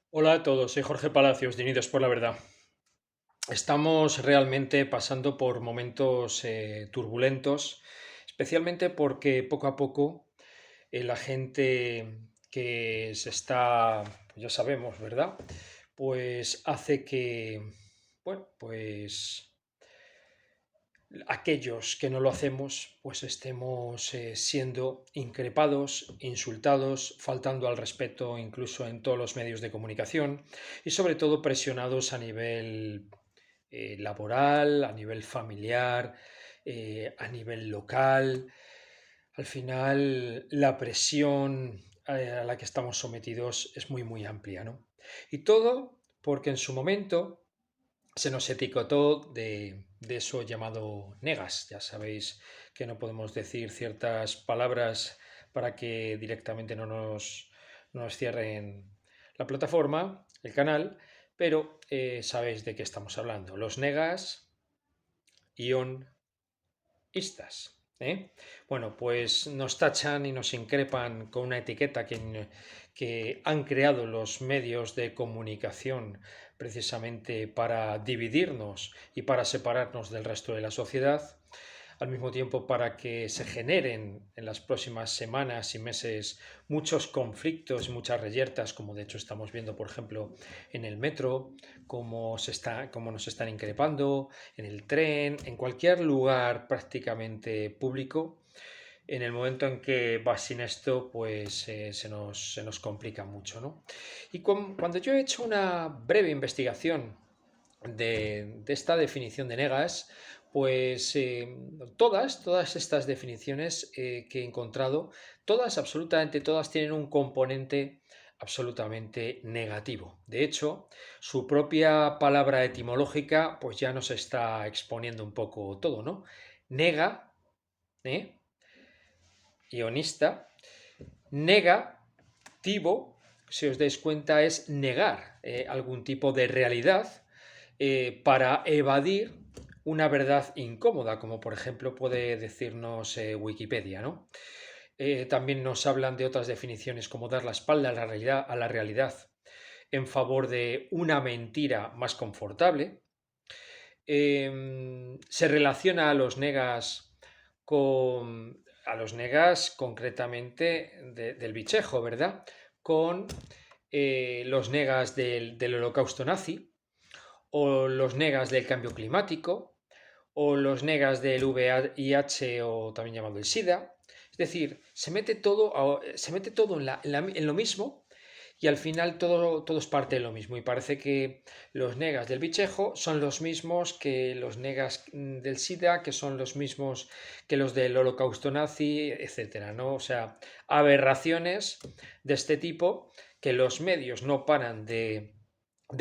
Hola a todos, soy Jorge Palacios de Unidos por la Verdad. Estamos realmente pasando por momentos turbulentos, especialmente porque poco a poco la gente que se está, pues ya sabemos, ¿verdad? Pues hace que, bueno, pues aquellos que no lo hacemos, pues estemos siendo increpados, insultados, faltando al respeto incluso en todos los medios de comunicación y sobre todo presionados a nivel laboral, a nivel familiar, a nivel local. Al final, la presión a la que estamos sometidos es muy, muy amplia, ¿no? Y todo porque en su momento se nos etiquetó de eso llamado negas. Ya sabéis que no podemos decir ciertas palabras para que directamente no nos cierren la plataforma, el canal, pero sabéis de qué estamos hablando. Los negas, istas. Bueno, pues nos tachan y nos increpan con una etiqueta que han creado los medios de comunicación precisamente para dividirnos y para separarnos del resto de la sociedad, al mismo tiempo para que se generen en las próximas semanas y meses muchos conflictos, muchas reyertas, como de hecho estamos viendo, por ejemplo, en el metro, cómo nos están increpando, en el tren, en cualquier lugar prácticamente público. En el momento en que vas sin esto, pues se nos complica mucho, ¿no? Y cuando yo he hecho una breve investigación de esta definición de negas, pues todas estas definiciones que he encontrado, todas, absolutamente todas, tienen un componente absolutamente negativo. De hecho, su propia palabra etimológica, pues ya nos está exponiendo un poco todo, ¿no? Nega, ¿eh? Ionista, negativo, si os dais cuenta, es negar algún tipo de realidad para evadir una verdad incómoda, como por ejemplo puede decirnos Wikipedia, ¿no? También nos hablan de otras definiciones como dar la espalda a la realidad en favor de una mentira más confortable. Se relaciona a los negas concretamente del bichejo, ¿verdad? Con los negas del holocausto nazi, o los negas del cambio climático, o los negas del VIH o también llamado el SIDA. Es decir, se mete todo en lo mismo y al final todo es parte de lo mismo. Y parece que los negas del bichejo son los mismos que los negas del SIDA, que son los mismos que los del holocausto nazi, etcétera, ¿no? O sea, aberraciones de este tipo que los medios no paran de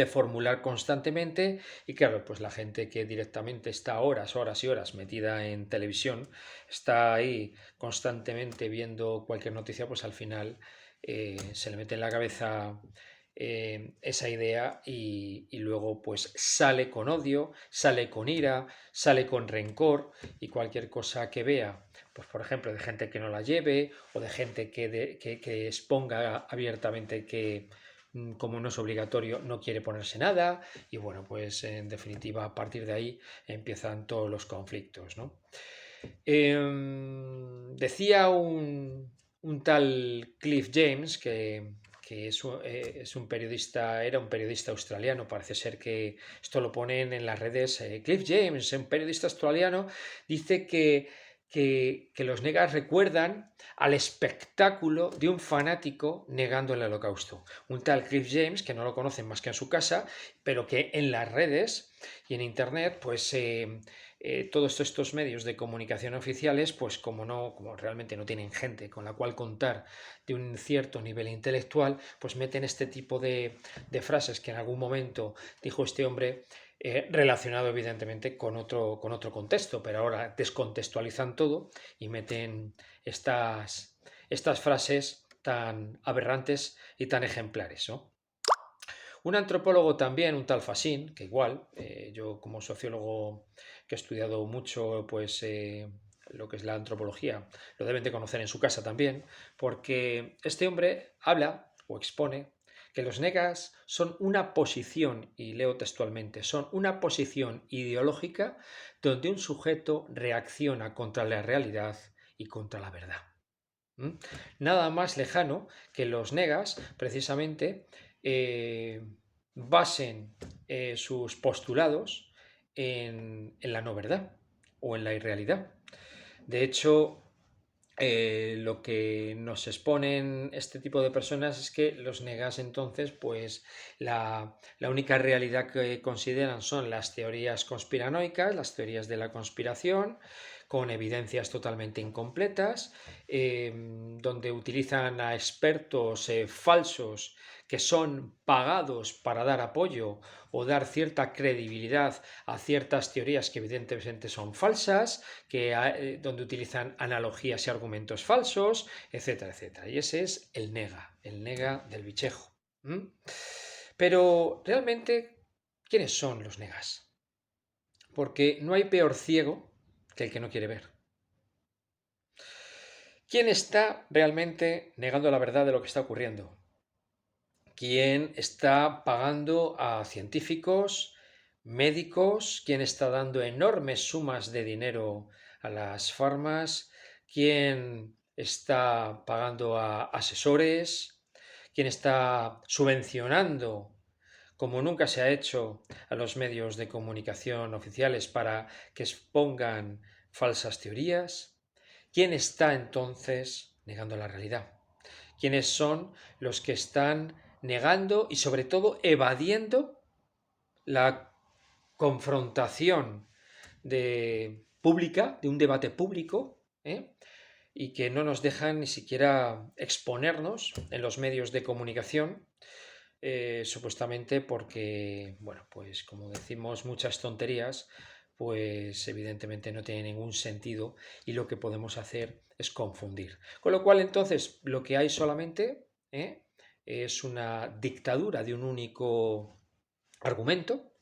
formular constantemente y claro, pues la gente que directamente está horas, horas y horas metida en televisión, está ahí constantemente viendo cualquier noticia, pues al final se le mete en la cabeza esa idea y luego pues sale con odio, sale con ira, sale con rencor y cualquier cosa que vea, pues por ejemplo de gente que no la lleve o de gente que exponga abiertamente que como no es obligatorio, no quiere ponerse nada y bueno, pues en definitiva a partir de ahí empiezan todos los conflictos, ¿no? Decía un tal Cliff James que es un periodista, era un periodista australiano, parece ser que esto lo ponen en las redes. Cliff James, un periodista australiano, dice que los negas recuerdan al espectáculo de un fanático negando el holocausto. Un tal Cliff James, que no lo conocen más que en su casa, pero que en las redes y en internet, pues todos estos medios de comunicación oficiales, pues como realmente no tienen gente con la cual contar de un cierto nivel intelectual, pues meten este tipo de frases que en algún momento dijo este hombre, relacionado evidentemente con otro contexto, pero ahora descontextualizan todo y meten estas frases tan aberrantes y tan ejemplares, ¿no? Un antropólogo también, un tal Fassin, que igual, yo como sociólogo que he estudiado mucho, pues lo que es la antropología, lo deben de conocer en su casa también, porque este hombre habla o expone que los negas son una posición, y leo textualmente, son una posición ideológica donde un sujeto reacciona contra la realidad y contra la verdad. ¿Mm? Nada más lejano que los negas, precisamente, basen sus postulados en la no verdad o en la irrealidad. De hecho, lo que nos exponen este tipo de personas es que los negas entonces, pues la única realidad que consideran son las teorías conspiranoicas, las teorías de la conspiración, con evidencias totalmente incompletas, donde utilizan a expertos falsos que son pagados para dar apoyo o dar cierta credibilidad a ciertas teorías que evidentemente son falsas, donde utilizan analogías y argumentos falsos, etcétera, etcétera. Y ese es el nega del bichejo. ¿Mm? Pero realmente, ¿quiénes son los negas? Porque no hay peor ciego que el que no quiere ver. ¿Quién está realmente negando la verdad de lo que está ocurriendo? ¿Quién está pagando a científicos, médicos? ¿Quién está dando enormes sumas de dinero a las farmas? ¿Quién está pagando a asesores? ¿Quién está subvencionando, como nunca se ha hecho, a los medios de comunicación oficiales para que expongan falsas teorías? ¿Quién está entonces negando la realidad? ¿Quiénes son los que están negando y sobre todo evadiendo la confrontación pública, de un debate público, y que no nos dejan ni siquiera exponernos en los medios de comunicación, supuestamente porque, bueno, pues como decimos muchas tonterías, pues evidentemente no tiene ningún sentido y lo que podemos hacer es confundir. Con lo cual, entonces, lo que hay solamente es una dictadura de un único argumento,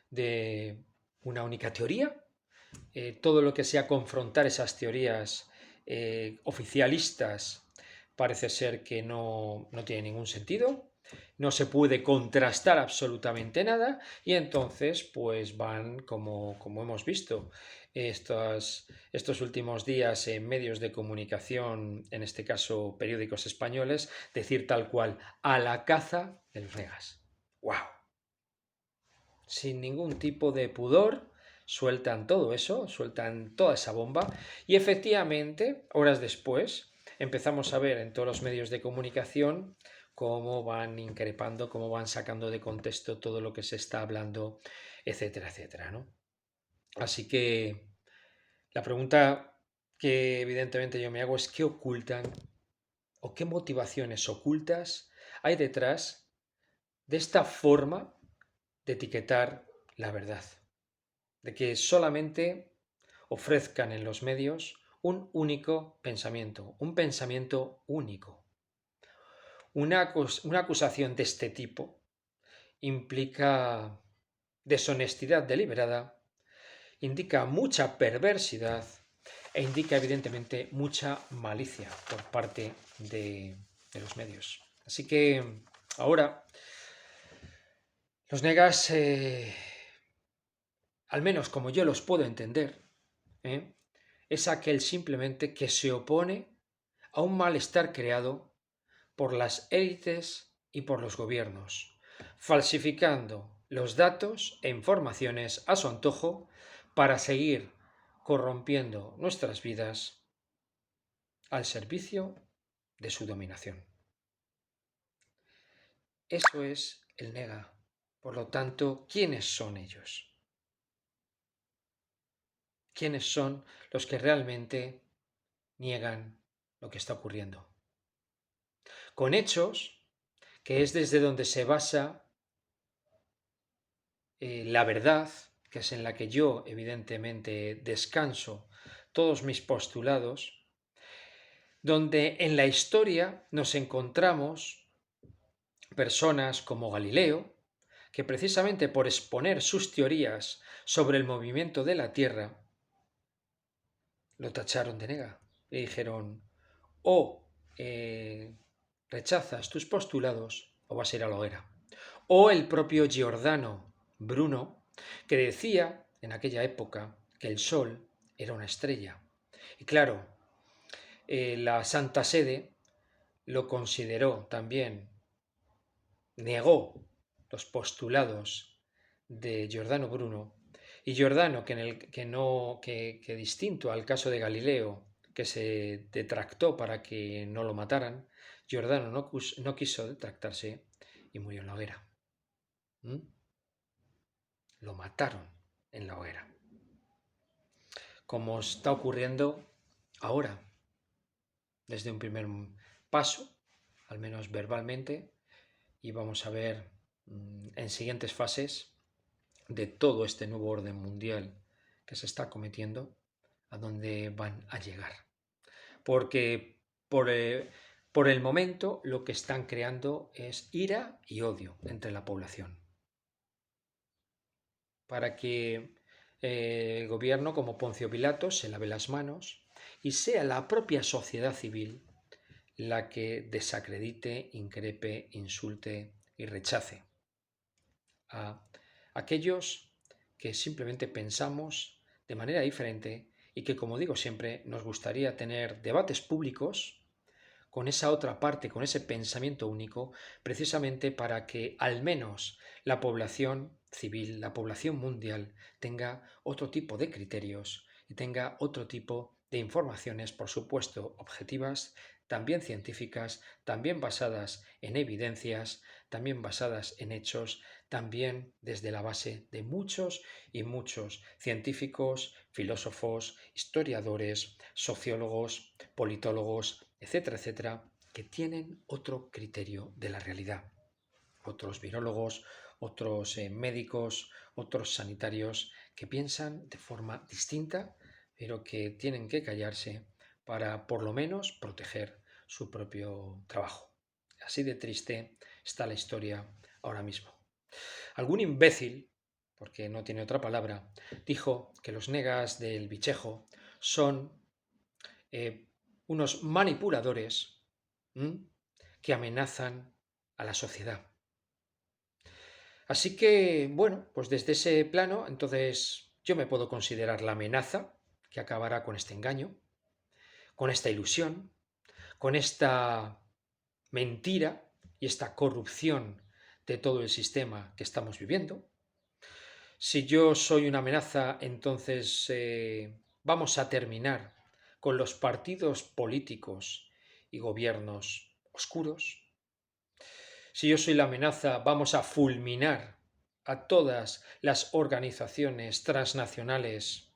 de una única teoría. Todo lo que sea confrontar esas teorías oficialistas parece ser que no tiene ningún sentido, no se puede contrastar absolutamente nada y entonces pues van, como hemos visto estos últimos días en medios de comunicación, en este caso periódicos españoles, decir tal cual, a la caza de los negas. ¡Wow! Sin ningún tipo de pudor, sueltan todo eso, sueltan toda esa bomba y efectivamente, horas después, empezamos a ver en todos los medios de comunicación cómo van increpando, cómo van sacando de contexto todo lo que se está hablando, etcétera, etcétera, ¿no? Así que la pregunta que evidentemente yo me hago es ¿qué ocultan o qué motivaciones ocultas hay detrás de esta forma de etiquetar la verdad? De que solamente ofrezcan en los medios un único pensamiento, un pensamiento único. Una acusación de este tipo implica deshonestidad deliberada, indica mucha perversidad e indica evidentemente mucha malicia por parte de los medios. Así que ahora los negas, al menos como yo los puedo entender, es aquel simplemente que se opone a un malestar creado por las élites y por los gobiernos, falsificando los datos e informaciones a su antojo para seguir corrompiendo nuestras vidas al servicio de su dominación. Eso es el nega. Por lo tanto, ¿quiénes son ellos? ¿Quiénes son los que realmente niegan lo que está ocurriendo? Con hechos, que es desde donde se basa la verdad, que es en la que yo evidentemente descanso todos mis postulados, donde en la historia nos encontramos personas como Galileo, que precisamente por exponer sus teorías sobre el movimiento de la Tierra, lo tacharon de nega. Le dijeron, o rechazas tus postulados o vas a ir a la hoguera. O el propio Giordano Bruno, que decía en aquella época que el Sol era una estrella. Y claro, la Santa Sede lo consideró también, negó los postulados de Giordano Bruno, y Giordano, que distinto al caso de Galileo, que se detractó para que no lo mataran, Giordano no quiso detractarse y murió en la hoguera. ¿Mm? Lo mataron en la hoguera. Como está ocurriendo ahora, desde un primer paso, al menos verbalmente, y vamos a ver en siguientes fases de todo este nuevo orden mundial que se está cometiendo, a dónde van a llegar. Porque por el momento lo que están creando es ira y odio entre la población. Para que el gobierno, como Poncio Pilato, se lave las manos y sea la propia sociedad civil la que desacredite, increpe, insulte y rechace a aquellos que simplemente pensamos de manera diferente y que, como digo siempre, nos gustaría tener debates públicos con esa otra parte, con ese pensamiento único, precisamente para que al menos la población civil, la población mundial, tenga otro tipo de criterios y tenga otro tipo de informaciones, por supuesto, objetivas, también científicas, también basadas en evidencias, también basadas en hechos, también desde la base de muchos y muchos científicos, filósofos, historiadores, sociólogos, politólogos, etcétera, etcétera, que tienen otro criterio de la realidad. Otros virólogos, otros médicos, otros sanitarios que piensan de forma distinta, pero que tienen que callarse para por lo menos proteger su propio trabajo. Así de triste está la historia ahora mismo. Algún imbécil, porque no tiene otra palabra, dijo que los negas del bichejo son unos manipuladores que amenazan a la sociedad. Así que, bueno, pues desde ese plano, entonces yo me puedo considerar la amenaza que acabará con este engaño, con esta ilusión, con esta mentira y esta corrupción de todo el sistema que estamos viviendo. Si yo soy una amenaza, entonces vamos a terminar con los partidos políticos y gobiernos oscuros. Si yo soy la amenaza, vamos a fulminar a todas las organizaciones transnacionales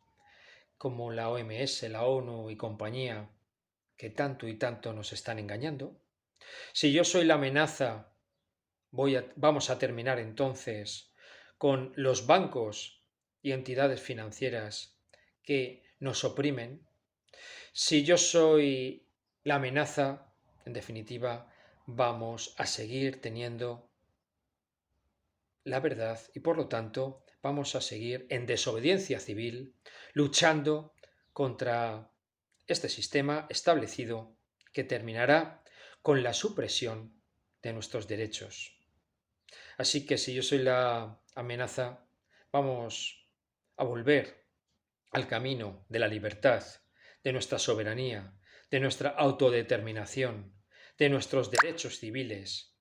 como la OMS, la ONU y compañía, que tanto y tanto nos están engañando. Si yo soy la amenaza, vamos a terminar entonces con los bancos y entidades financieras que nos oprimen. Si yo soy la amenaza, en definitiva, vamos a seguir teniendo la verdad y por lo tanto vamos a seguir en desobediencia civil, luchando contra este sistema establecido que terminará con la supresión de nuestros derechos. Así que si yo soy la amenaza, vamos a volver al camino de la libertad, de nuestra soberanía, de nuestra autodeterminación, de nuestros derechos civiles.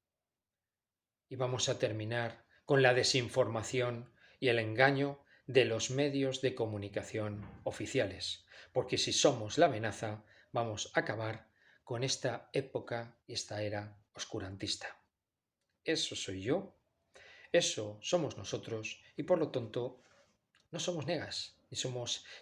Y vamos a terminar con la desinformación y el engaño de los medios de comunicación oficiales. Porque si somos la amenaza, vamos a acabar con esta época y esta era oscurantista. Eso soy yo. Eso somos nosotros y por lo tanto no somos negas,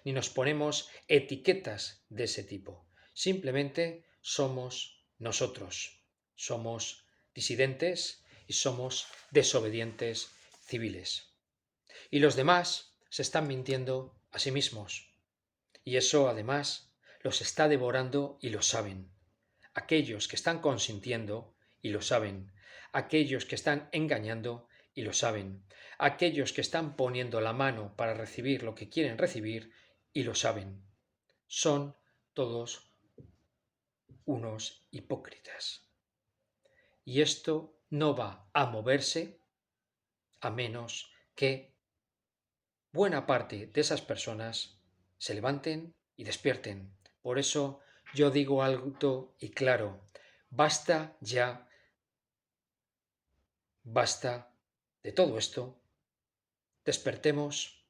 ni nos ponemos etiquetas de ese tipo. Simplemente somos nosotros. Somos disidentes y somos desobedientes civiles. Y los demás se están mintiendo a sí mismos. Y eso además los está devorando y lo saben. Aquellos que están consintiendo y lo saben. Aquellos que están engañando y lo saben. Aquellos que están poniendo la mano para recibir lo que quieren recibir y lo saben. Son todos unos hipócritas. Y esto no va a moverse a menos que buena parte de esas personas se levanten y despierten. Por eso yo digo alto y claro, basta ya, basta de todo esto, despertemos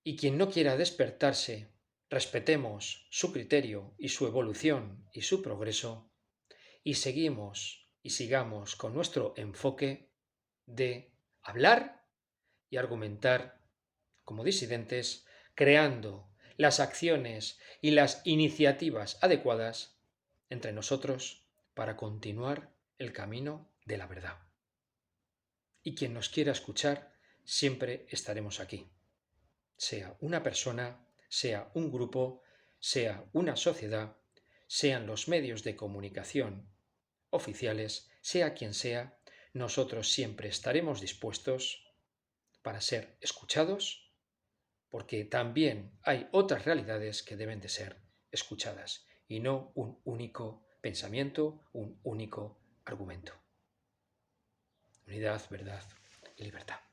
y quien no quiera despertarse, respetemos su criterio y su evolución y su progreso y seguimos y sigamos con nuestro enfoque de hablar y argumentar como disidentes, creando las acciones y las iniciativas adecuadas entre nosotros para continuar el camino de la verdad. Y quien nos quiera escuchar, siempre estaremos aquí. Sea una persona, sea un grupo, sea una sociedad, sean los medios de comunicación oficiales, sea quien sea, nosotros siempre estaremos dispuestos para ser escuchados, porque también hay otras realidades que deben de ser escuchadas y no un único pensamiento, un único argumento. Unidad, verdad y libertad.